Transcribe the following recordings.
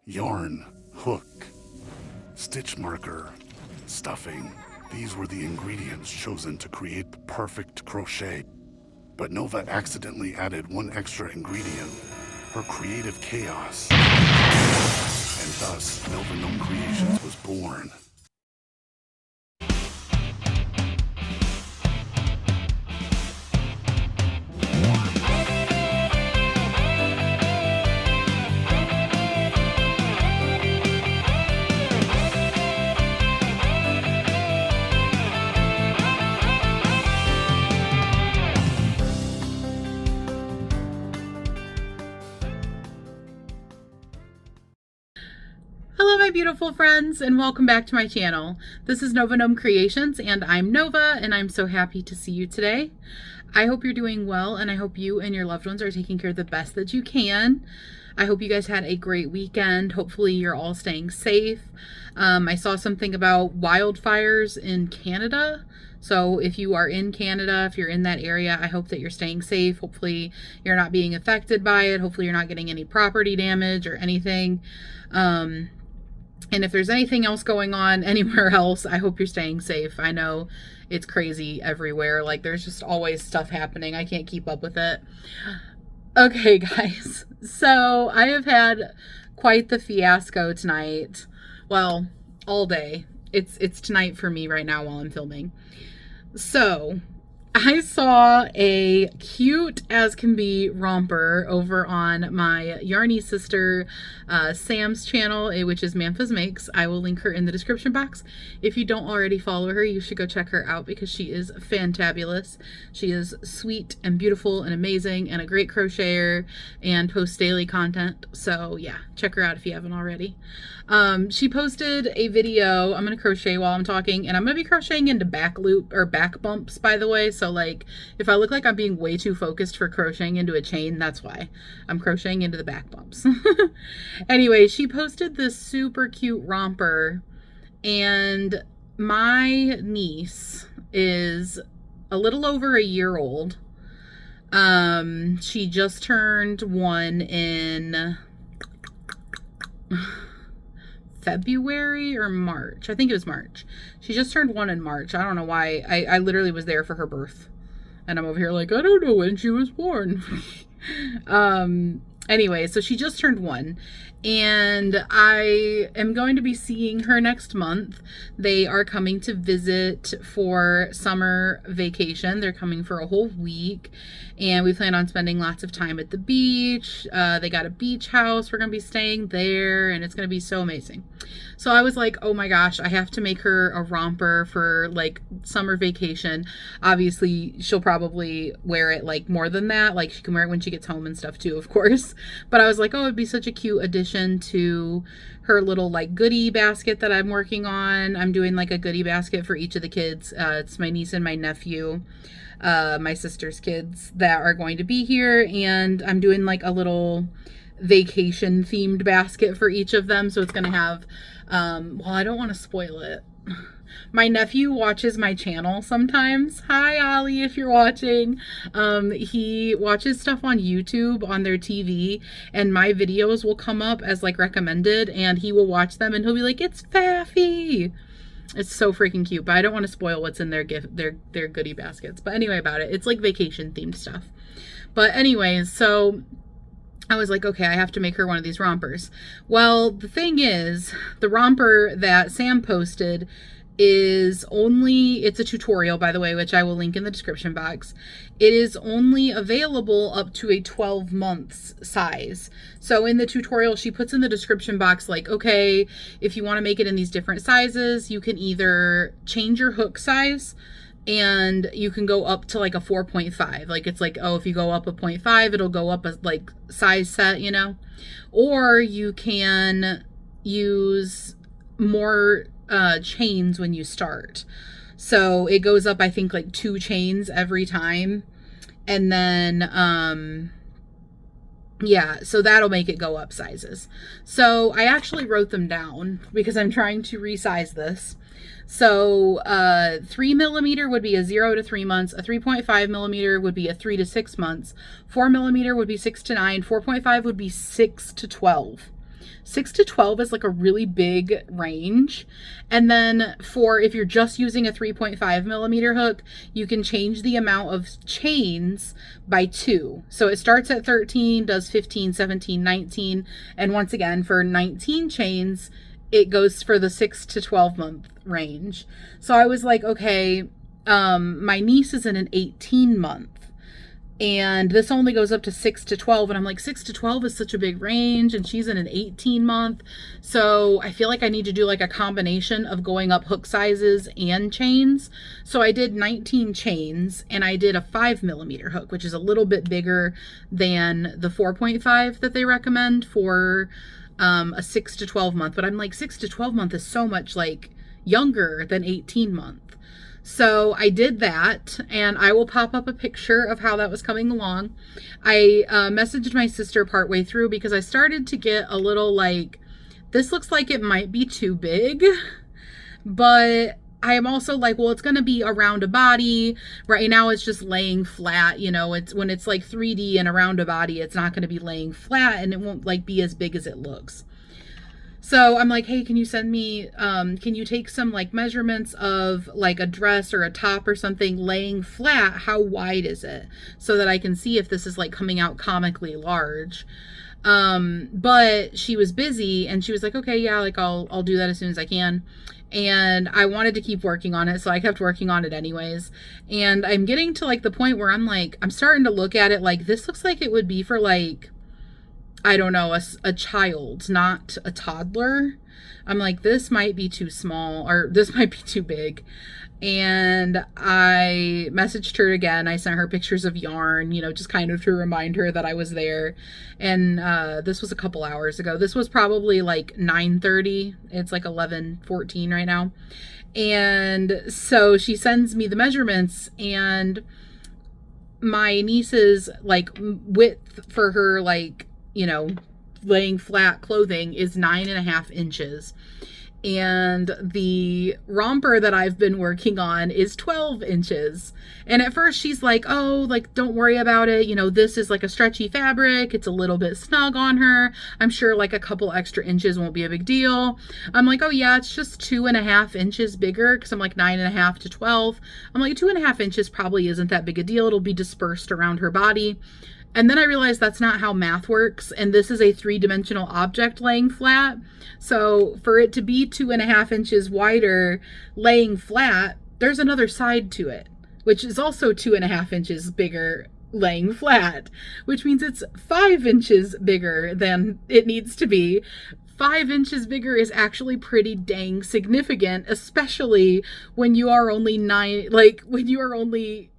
yarn, hook, stitch marker, stuffing. These were the ingredients chosen to create the perfect crochet. But Nova accidentally added one extra ingredient, her creative chaos. And thus, Nova Gnome Creations was born. Hello my beautiful friends, and welcome back to my channel. This is Nova Gnome Creations, and I'm Nova, and I'm so happy to see you today. I hope you're doing well, and I hope you and your loved ones are taking care of the best that you can. I hope you guys had a great weekend. Hopefully you're all staying safe. I saw something about wildfires in Canada. So if you are in Canada, if you're in that area, I hope that you're staying safe. Hopefully you're not being affected by it. Hopefully you're not getting any property damage or anything. And if there's anything else going on anywhere else, I hope you're staying safe. I know it's crazy everywhere. Like, there's just always stuff happening. I can't keep up with it. Okay, guys. So I have had quite the fiasco tonight. Well, all day. It's tonight for me right now while I'm filming. So I saw a cute as can be romper over on my Yarny sister Sam's channel, which is Manfa's Makes. I will link her in the description box. If you don't already follow her, you should go check her out because she is fantabulous. She is sweet and beautiful and amazing and a great crocheter and posts daily content. So yeah, check her out if you haven't already. She posted a video. I'm going to crochet while I'm talking, and I'm going to be crocheting into back loop or back bumps, by the way. So like if I look like I'm being way too focused for crocheting into a chain, that's why I'm crocheting into the back bumps. Anyway, she posted this super cute romper, and my niece is a little over a year old. She just turned 1 in February or March. I think it was March. She just turned 1 in March. I don't know why. I literally was there for her birth. And I'm over here like, I don't know when she was born. Anyway, so she just turned 1. And I am going to be seeing her next month. They are coming to visit for summer vacation. They're coming for a whole week. And we plan on spending lots of time at the beach. They got a beach house. We're going to be staying there. And it's going to be so amazing. So I was like, oh my gosh, I have to make her a romper for like summer vacation. Obviously, she'll probably wear it like more than that. Like she can wear it when she gets home and stuff too, of course. But I was like, oh, it'd be such a cute addition to her little like goodie basket that I'm working on. I'm doing like a goodie basket for each of the kids. It's my niece and my nephew, my sister's kids that are going to be here. And I'm doing like a little vacation themed basket for each of them. So it's going to have, well, I don't want to spoil it. My nephew watches my channel sometimes. Hi, Ollie, if you're watching. He watches stuff on YouTube on their TV, and my videos will come up as like recommended, and he will watch them, and he'll be like, "It's Faffy." It's so freaking cute, but I don't want to spoil what's in their their goodie baskets. But anyway, about it, it's like vacation themed stuff. But anyways, so I was like, okay, I have to make her one of these rompers. Well, the thing is, the romper that Sam posted is only, it's a tutorial, by the way, which I will link in the description box. It is only available up to a 12 months size. So in the tutorial, she puts in the description box like, okay, if you want to make it in these different sizes, you can either change your hook size, and you can go up to like a 4.5. Like it's like, oh, if you go up a 0.5, it'll go up a like size set, you know? Or you can use more chains when you start. So it goes up, I think, like 2 chains every time. And then, yeah, so that'll make it go up sizes. So I actually wrote them down because I'm trying to resize this. So 3 millimeter would be a 0 to 3 months. A 3.5 millimeter would be a 3 to 6 months. 4 millimeter would be 6 to 9. 4.5 would be 6 to 12. 6 to 12 is like a really big range. And then for if you're just using a 3.5 millimeter hook, you can change the amount of chains by 2. So it starts at 13, does 15, 17, 19. And once again, for 19 chains, it goes for the 6 to 12 month range. So I was like, okay, my niece is in an 18 month. And this only goes up to 6 to 12. And I'm like, 6 to 12 is such a big range. And she's in an 18 month. So I feel like I need to do like a combination of going up hook sizes and chains. So I did 19 chains and I did a 5 millimeter hook, which is a little bit bigger than the 4.5 that they recommend for a 6 to 12 month. But I'm like, 6 to 12 month is so much like younger than 18 month. So I did that, and I will pop up a picture of how that was coming along. I messaged my sister partway through because I started to get a little like, this looks like it might be too big, but I am also like, well, it's going to be around a body. Right now it's just laying flat. You know, it's when it's like 3D and around a body, it's not going to be laying flat and it won't like be as big as it looks. So I'm like, hey, can you send me, can you take some like measurements of like a dress or a top or something laying flat? How wide is it? So that I can see if this is like coming out comically large. But she was busy and she was like, okay, yeah, like I'll do that as soon as I can. And I wanted to keep working on it. So I kept working on it anyways. And I'm getting to like the point where I'm like, I'm starting to look at it like this looks like it would be for like, I don't know, a child, not a toddler. I'm like, this might be too small or this might be too big. And I messaged her again. I sent her pictures of yarn, you know, just kind of to remind her that I was there. And this was a couple hours ago. This was probably like 9:30. It's like 11:14 right now. And so she sends me the measurements, and my niece's like width for her, like, you know, laying flat clothing is 9.5 inches. And the romper that I've been working on is 12 inches. And at first she's like, oh, like, don't worry about it. You know, this is like a stretchy fabric. It's a little bit snug on her. I'm sure like a couple extra inches won't be a big deal. I'm like, oh yeah, it's just 2.5 inches bigger. Cause I'm like 9.5 to 12. I'm like 2.5 inches probably isn't that big a deal. It'll be dispersed around her body. And then I realized that's not how math works. And this is a 3-dimensional object laying flat. So for it to be 2.5 inches wider laying flat, there's another side to it, which is also 2.5 inches bigger laying flat, which means it's 5 inches bigger than it needs to be. 5 inches bigger is actually pretty dang significant, especially when you are only when you are only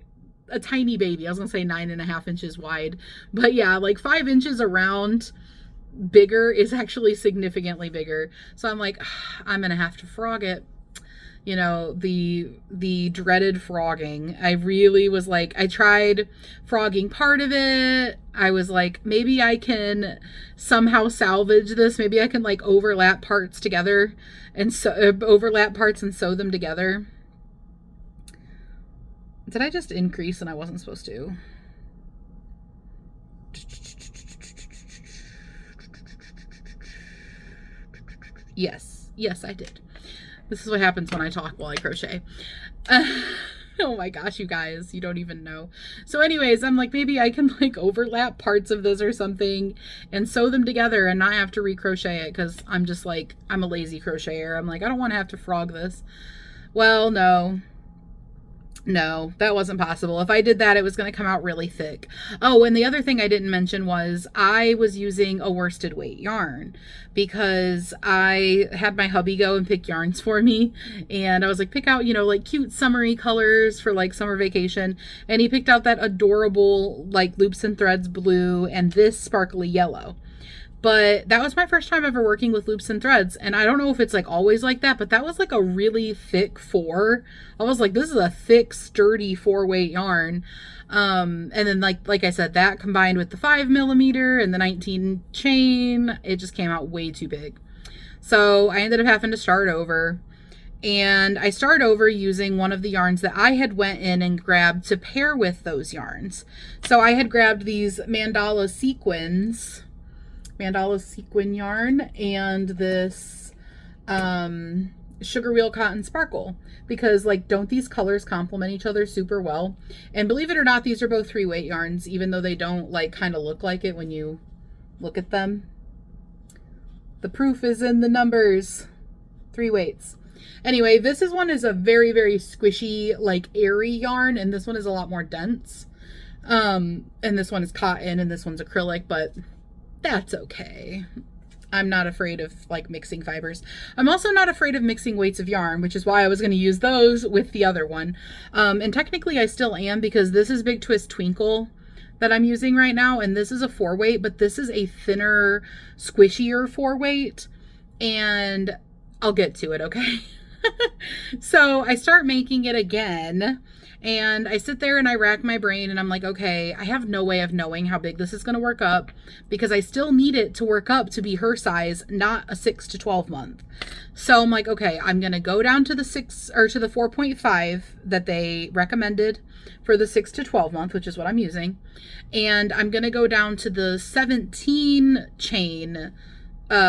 a tiny baby. I was gonna say 9.5 inches wide, but yeah, like 5 inches around bigger is actually significantly bigger. So I'm like, I'm gonna have to frog it. You know, the dreaded frogging. I really was like, I tried frogging part of it. I was like, maybe I can somehow salvage this. Maybe I can like overlap parts together and overlap parts and sew them together. Did I just increase and I wasn't supposed to? Yes, I did. This is what happens when I talk while I crochet. Oh my gosh, you guys, you don't even know. So anyways, I'm like, maybe I can like overlap parts of this or something and sew them together and not have to recrochet it, because I'm just like, I'm a lazy crocheter. I'm like, I don't want to have to frog this. Well, no, that wasn't possible. If I did that, it was going to come out really thick. Oh, and the other thing I didn't mention was I was using a worsted weight yarn because I had my hubby go and pick yarns for me. And I was like, pick out, you know, like cute summery colors for like summer vacation. And he picked out that adorable like loops and threads blue and this sparkly yellow. But that was my first time ever working with loops and threads. And I don't know if it's like always like that, but that was like a really thick 4. I was like, this is a thick, sturdy 4-weight yarn. And then like I said, that combined with the 5 millimeter and the 19 chain, it just came out way too big. So I ended up having to start over. And I started over using one of the yarns that I had went in and grabbed to pair with those yarns. So I had grabbed these mandala sequins. mandala sequin yarn and this sugar wheel cotton sparkle, because like, don't these colors complement each other super well? And believe it or not, these are both 3-weight yarns, even though they don't like kind of look like it when you look at them. The proof is in the numbers. 3 weights. Anyway, this one is a very, very squishy, like airy yarn, and this one is a lot more dense. And this one is cotton and this one's acrylic, but that's okay. I'm not afraid of like mixing fibers. I'm also not afraid of mixing weights of yarn, which is why I was going to use those with the other one. And technically I still am, because this is Big Twist Twinkle that I'm using right now, and this is a 4-weight, but this is a thinner, squishier 4-weight, and I'll get to it, okay? So I start making it again, and I sit there and I rack my brain, and I'm like, okay, I have no way of knowing how big this is going to work up, because I still need it to work up to be her size, not a 6 to 12 month. So I'm like, okay, I'm going to go down to the 4.5 that they recommended for the 6 to 12 month, which is what I'm using. And I'm going to go down to the 17 chain,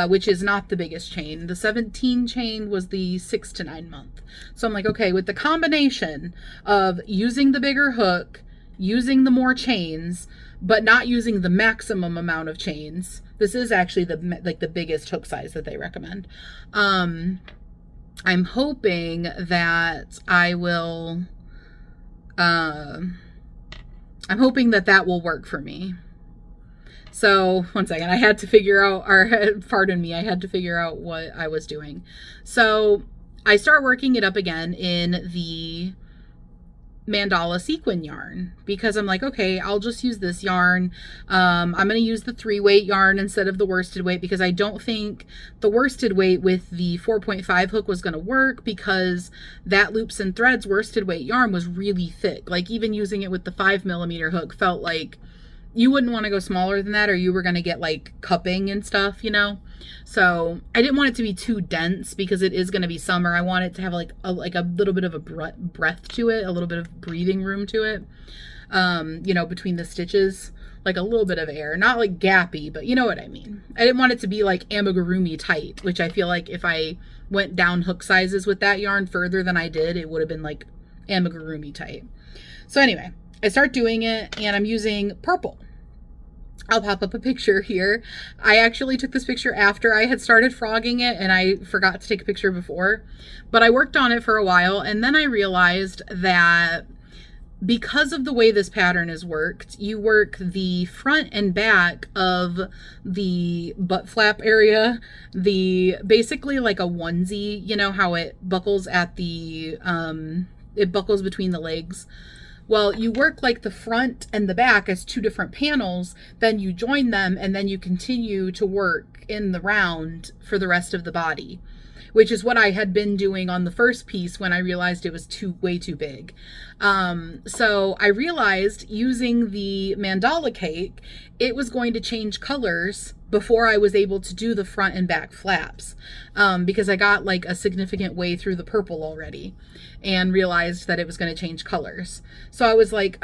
which is not the biggest chain. The 17 chain was the 6 to 9 month. So I'm like, okay, with the combination of using the bigger hook, using the more chains, but not using the maximum amount of chains. This is actually the biggest hook size that they recommend. I'm hoping that I will, I'm hoping that that will work for me. So, one second, I had to figure out, or pardon me, I had to figure out what I was doing. So, I start working it up again in the mandala sequin yarn, because I'm like, okay, I'll just use this yarn. I'm going to use the 3-weight yarn instead of the worsted weight, because I don't think the worsted weight with the 4.5 hook was going to work, because that Loops and Threads worsted weight yarn was really thick. Like, even using it with the 5mm hook felt like you wouldn't want to go smaller than that, or you were going to get like cupping and stuff, you know? So I didn't want it to be too dense, because it is going to be summer. I want it to have like a little bit of a breath to it, a little bit of breathing room to it, you know, between the stitches, like a little bit of air, not like gappy, but you know what I mean? I didn't want it to be like amigurumi tight, which I feel like if I went down hook sizes with that yarn further than I did, it would have been like amigurumi tight. So anyway, I start doing it, and I'm using purple. I'll pop up a picture here. I actually took this picture after I had started frogging it, and I forgot to take a picture before. But I worked on it for a while, and then I realized that because of the way this pattern is worked, you work the front and back of the butt flap area, basically like a onesie, you know how it buckles at the, it buckles between the legs. Well, you work like the front and the back as 2 different panels, then you join them, and then you continue to work in the round for the rest of the body, which is what I had been doing on the first piece when I realized it was way too big. So I realized using the mandala cake, it was going to change colors before I was able to do the front and back flaps, because I got like a significant way through the purple already and realized that it was going to change colors. So I was like,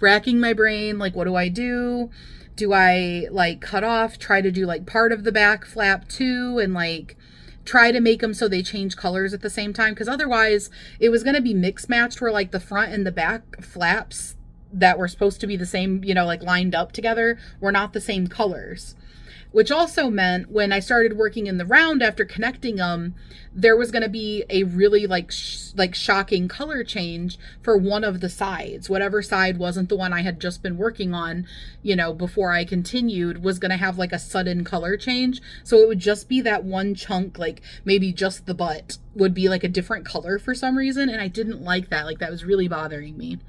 racking my brain, like, what do I do? Do I like cut off, try to do like part of the back flap too, and like try to make them so they change colors at the same time? Because otherwise it was going to be mix matched, where like the front and the back flaps that were supposed to be the same, you know, like lined up together, were not the same colors. Which also meant when I started working in the round after connecting them, there was going to be a really like shocking color change for one of the sides. Whatever side wasn't the one I had just been working on, you know, before I continued, was going to have like a sudden color change. So it would just be that one chunk, like maybe just the butt would be like a different color for some reason. And I didn't like that. Like, that was really bothering me.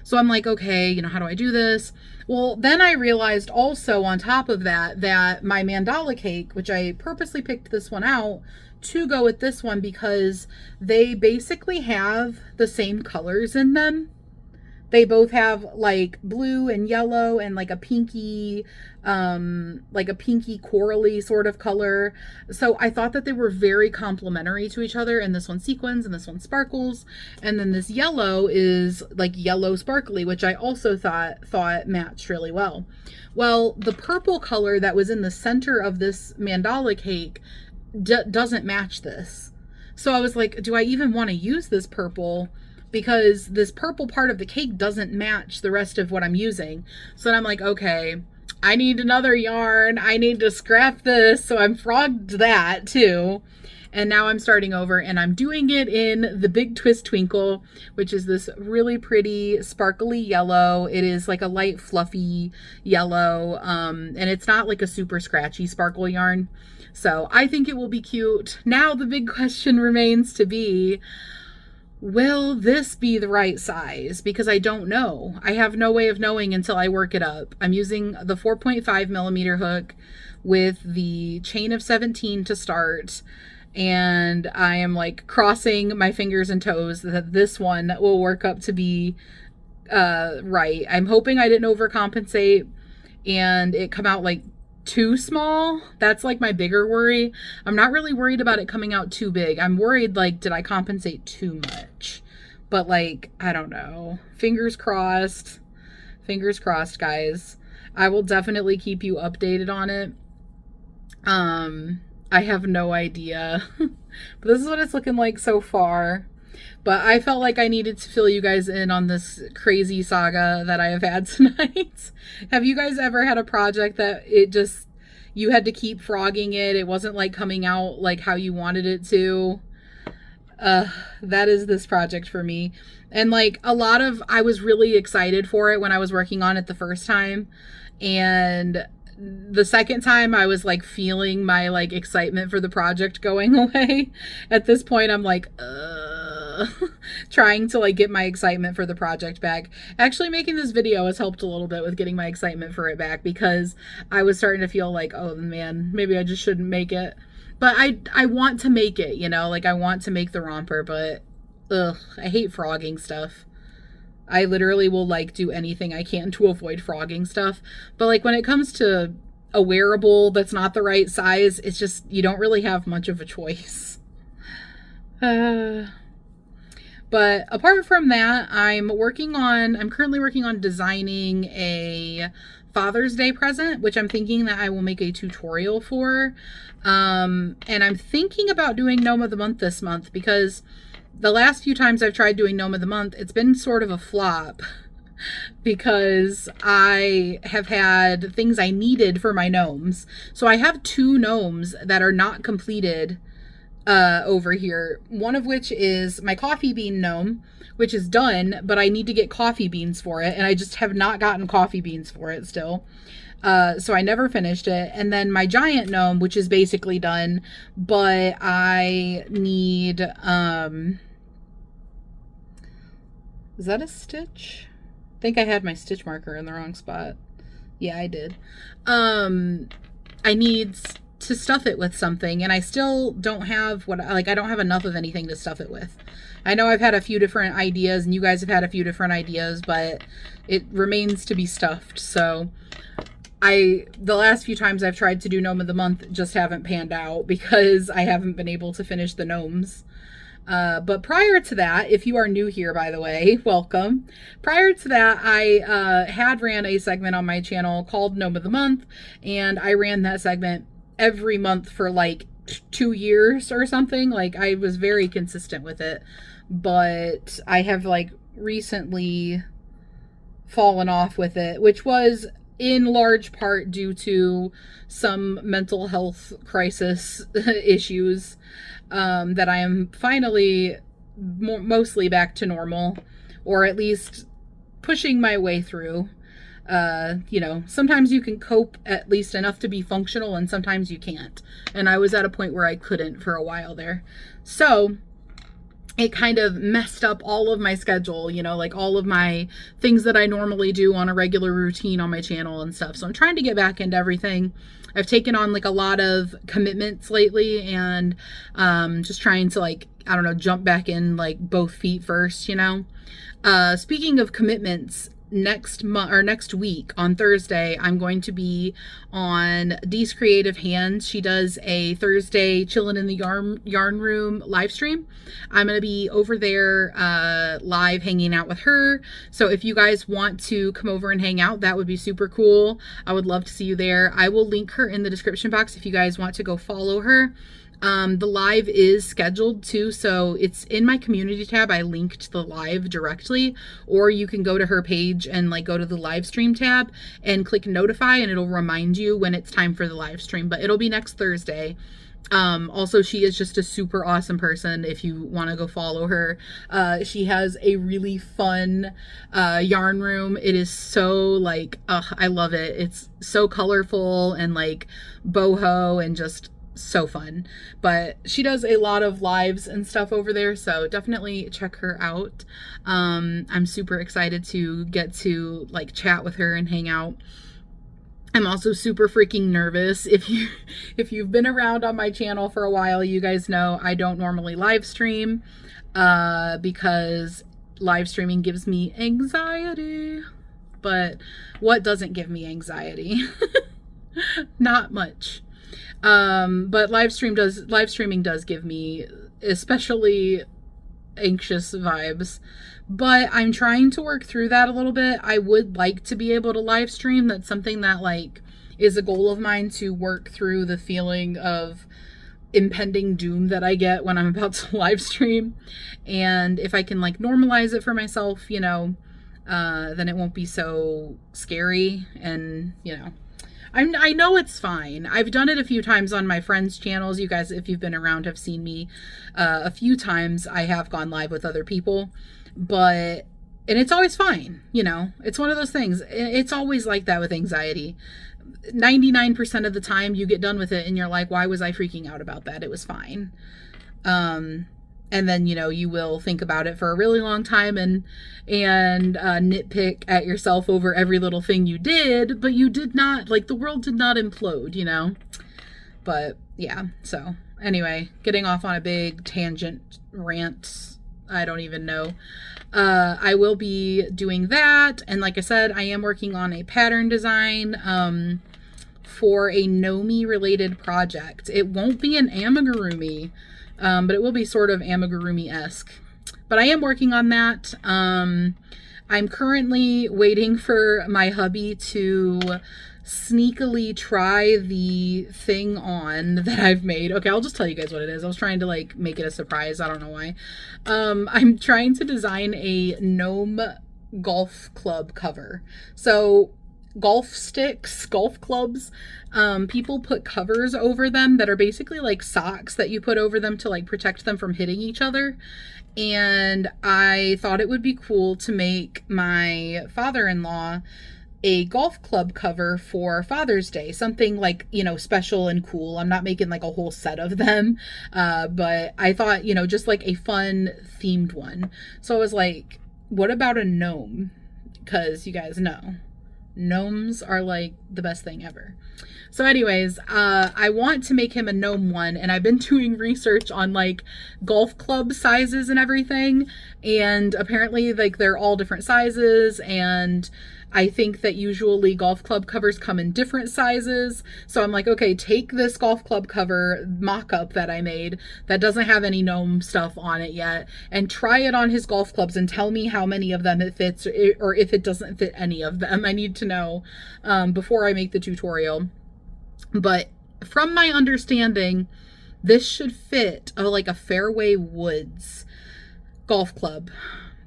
So I'm like, okay, you know, how do I do this? Well, then I realized also on top of that, that my mandala cake, which I purposely picked this one out to go with this one, because they basically have the same colors in them. They both have like blue and yellow and like a pinky corally sort of color. So I thought that they were very complementary to each other, and this one sequins and this one sparkles, and then this yellow is like yellow sparkly, which I also thought matched really well. Well, the purple color that was in the center of this mandala cake doesn't match this. So I was like, do I even want to use this purple? Because this purple part of the cake doesn't match the rest of what I'm using. So then I'm like, okay, I need another yarn. I need to scrap this. So I'm frogged that too. And now I'm starting over, and I'm doing it in the Big Twist Twinkle, which is this really pretty sparkly yellow. It is like a light fluffy yellow, and it's not like a super scratchy sparkle yarn. So I think it will be cute. Now the big question remains to be, will this be the right size? Because I don't know. I have no way of knowing until I work it up. I'm using the 4.5 millimeter hook with the chain of 17 to start. And I am like crossing my fingers and toes that this one will work up to be right. I'm hoping I didn't overcompensate and it come out like too small. That's like my bigger worry. I'm not really worried about it coming out too big. I'm worried like, did I compensate too much? But like, I don't know. Fingers crossed. Fingers crossed, guys. I will definitely keep you updated on it. I have no idea. But this is what it's looking like so far. But I felt like I needed to fill you guys in on this crazy saga that I have had tonight. Have you guys ever had a project that you had to keep frogging it? It wasn't like coming out like how you wanted it to? That is this project for me. And like I was really excited for it when I was working on it the first time. And the second time I was like feeling my like excitement for the project going away. At this point I'm like trying to like get my excitement for the project back. Actually making this video has helped a little bit with getting my excitement for it back, because I was starting to feel like, oh man, maybe I just shouldn't make it. But I want to make it, you know, like I want to make the romper, but I hate frogging stuff. I literally will like do anything I can to avoid frogging stuff. But like when it comes to a wearable that's not the right size, it's just, you don't really have much of a choice. But apart from that, I'm currently working on designing a Father's Day present, which I'm thinking that I will make a tutorial for. And I'm thinking about doing Gnome of the Month this month, because the last few times I've tried doing Gnome of the Month, it's been sort of a flop because I have had things I needed for my gnomes. So I have 2 gnomes that are not completed over here. One of which is my coffee bean gnome, which is done, but I need to get coffee beans for it, and I just have not gotten coffee beans for it still. So I never finished it. And then my giant gnome, which is basically done, but I need, is that a stitch? I think I had my stitch marker in the wrong spot. Yeah, I did. I need to stuff it with something, and I still don't have I don't have enough of anything to stuff it with. I know I've had a few different ideas, and you guys have had a few different ideas, but it remains to be stuffed. So the last few times I've tried to do Gnome of the Month just haven't panned out because I haven't been able to finish the gnomes. But prior to that, if you are new here, by the way, welcome. Prior to that, I had ran a segment on my channel called Gnome of the Month, and I ran that segment every month for like 2 years or something. Like, I was very consistent with it, but I have like recently fallen off with it, which was in large part due to some mental health crisis issues that I am finally mostly back to normal, or at least pushing my way through. You know, sometimes you can cope at least enough to be functional, and sometimes you can't. And I was at a point where I couldn't for a while there. So it kind of messed up all of my schedule, you know, like all of my things that I normally do on a regular routine on my channel and stuff. So I'm trying to get back into everything. I've taken on like a lot of commitments lately, and just trying to like, I don't know, jump back in like both feet first, you know. Speaking of commitments, next week on Thursday, I'm going to be on Dee's Creative Hands. She does a Thursday chillin' in the yarn room live stream. I'm going to be over there live hanging out with her. So if you guys want to come over and hang out, that would be super cool. I would love to see you there. I will link her in the description box if you guys want to go follow her. The live is scheduled too, so it's in my community tab. I linked the live directly, or you can go to her page and like go to the live stream tab and click notify, and it'll remind you when it's time for the live stream, but it'll be next Thursday. Also, she is just a super awesome person if you want to go follow her. She has a really fun yarn room. It is so like, I love it. It's so colorful and like boho and just so fun. But she does a lot of lives and stuff over there, so definitely check her out. I'm super excited to get to like chat with her and hang out. I'm also super freaking nervous. If you've been around on my channel for a while, you guys know I don't normally live stream because live streaming gives me anxiety. But what doesn't give me anxiety? Not much. But live streaming does give me especially anxious vibes, but I'm trying to work through that a little bit. I would like to be able to live stream. That's something that like is a goal of mine, to work through the feeling of impending doom that I get when I'm about to live stream. And if I can like normalize it for myself, you know, then it won't be so scary. And you know, I know it's fine. I've done it a few times on my friends' channels. You guys, if you've been around, have seen me a few times. I have gone live with other people, and it's always fine. You know, it's one of those things. It's always like that with anxiety. 99% of the time you get done with it and you're like, why was I freaking out about that? It was fine. And then, you know, you will think about it for a really long time and nitpick at yourself over every little thing you did, but you did not, like, the world did not implode, you know? But yeah, so anyway, getting off on a big tangent rant, I don't even know. I will be doing that. And like I said, I am working on a pattern design, for a Gnomie related project. It won't be an amigurumi, but it will be sort of amigurumi-esque. But I am working on that. I'm currently waiting for my hubby to sneakily try the thing on that I've made. Okay, I'll just tell you guys what it is. I was trying to like make it a surprise. I don't know why. I'm trying to design a gnome golf club cover. So golf sticks, golf clubs, people put covers over them that are basically like socks that you put over them to like protect them from hitting each other. And I thought it would be cool to make my father-in-law a golf club cover for Father's Day, something like, you know, special and cool. I'm not making like a whole set of them, but I thought, you know, just like a fun themed one. So I was like, what about a gnome? Because you guys know gnomes are like the best thing ever. So anyways, I want to make him a gnome one, and I've been doing research on like golf club sizes and everything, and apparently like they're all different sizes, and I think that usually golf club covers come in different sizes. So I'm like, okay, take this golf club cover mock-up that I made that doesn't have any gnome stuff on it yet, and try it on his golf clubs and tell me how many of them it fits, or if it doesn't fit any of them. I need to know before I make the tutorial. But from my understanding, this should fit like a Fairway Woods golf club.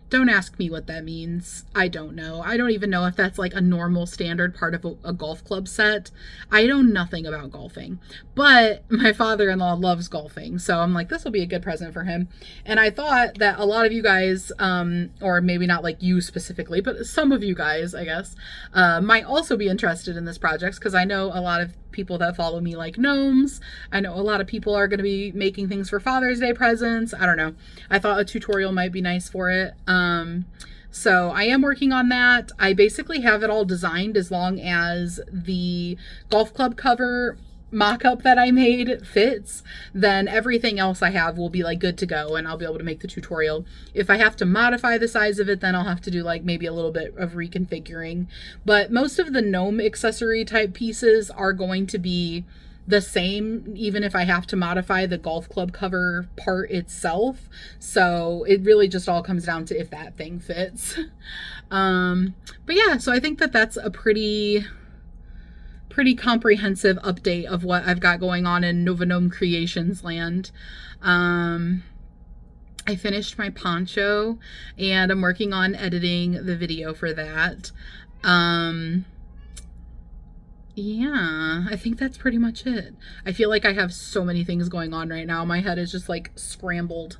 Don't ask me what that means. I don't know. I don't even know if that's like a normal standard part of a golf club set. I know nothing about golfing, but my father-in-law loves golfing. So I'm like, this will be a good present for him. And I thought that a lot of you guys, or maybe not like you specifically, but some of you guys, I guess, might also be interested in this project, because I know a lot of people that follow me like gnomes. I know a lot of people are going to be making things for Father's Day presents. I don't know. I thought a tutorial might be nice for it. So I am working on that. I basically have it all designed as long as the golf club cover mock-up that I made fits, then everything else I have will be like good to go and I'll be able to make the tutorial. If I have to modify the size of it, then I'll have to do like maybe a little bit of reconfiguring. But most of the gnome accessory type pieces are going to be the same, even if I have to modify the golf club cover part itself. So it really just all comes down to if that thing fits. But yeah, so I think that that's a pretty comprehensive update of what I've got going on in Nova Gnome Creations land. I finished my poncho and I'm working on editing the video for that. Yeah, I think that's pretty much it. I feel like I have so many things going on right now. My head is just like scrambled.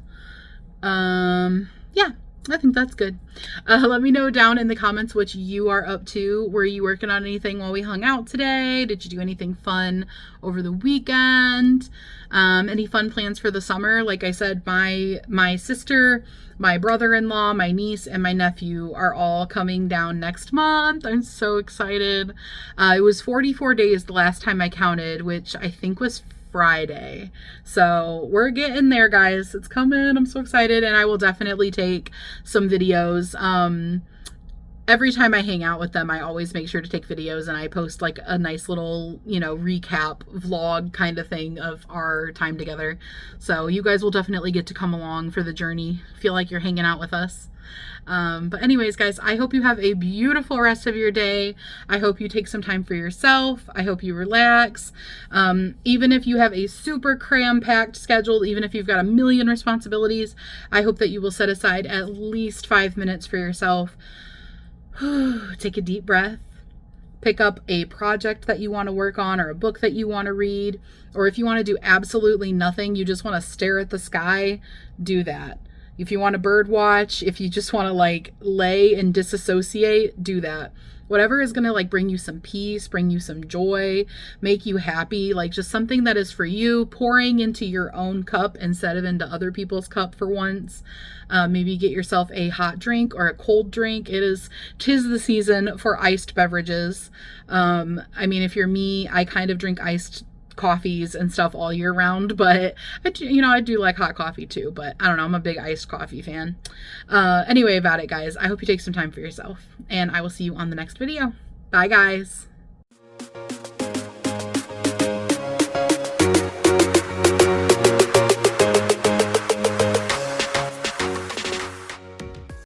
Yeah, I think that's good. Let me know down in the comments what you are up to. Were you working on anything while we hung out today? Did you do anything fun over the weekend? Any fun plans for the summer? Like I said, my sister, my brother-in-law, my niece, and my nephew are all coming down next month. I'm so excited. It was 44 days the last time I counted, which I think was Friday. So we're getting there, guys. It's coming. I'm so excited, and I will definitely take some videos. Every time I hang out with them, I always make sure to take videos, and I post like a nice little, recap vlog kind of thing of our time together. So you guys will definitely get to come along for the journey. Feel like you're hanging out with us. But anyways, guys, I hope you have a beautiful rest of your day. I hope you take some time for yourself. I hope you relax. Even if you have a super cram-packed schedule, even if you've got a million responsibilities, I hope that you will set aside at least 5 minutes for yourself. Take a deep breath. Pick up a project that you want to work on or a book that you want to read. Or if you want to do absolutely nothing, you just want to stare at the sky, do that. If you want to bird watch, if you just want to like lay and disassociate, do that. Whatever is going to like bring you some peace, bring you some joy, make you happy, like just something that is for you, pouring into your own cup instead of into other people's cup for once. Maybe get yourself a hot drink or a cold drink. Tis the season for iced beverages. I mean, if you're me, I kind of drink iced coffees and stuff all year round, but I do like hot coffee too, but I don't know, I'm a big iced coffee fan. Anyway, about it, guys, I hope you take some time for yourself, and I will see you on the next video. Bye, guys.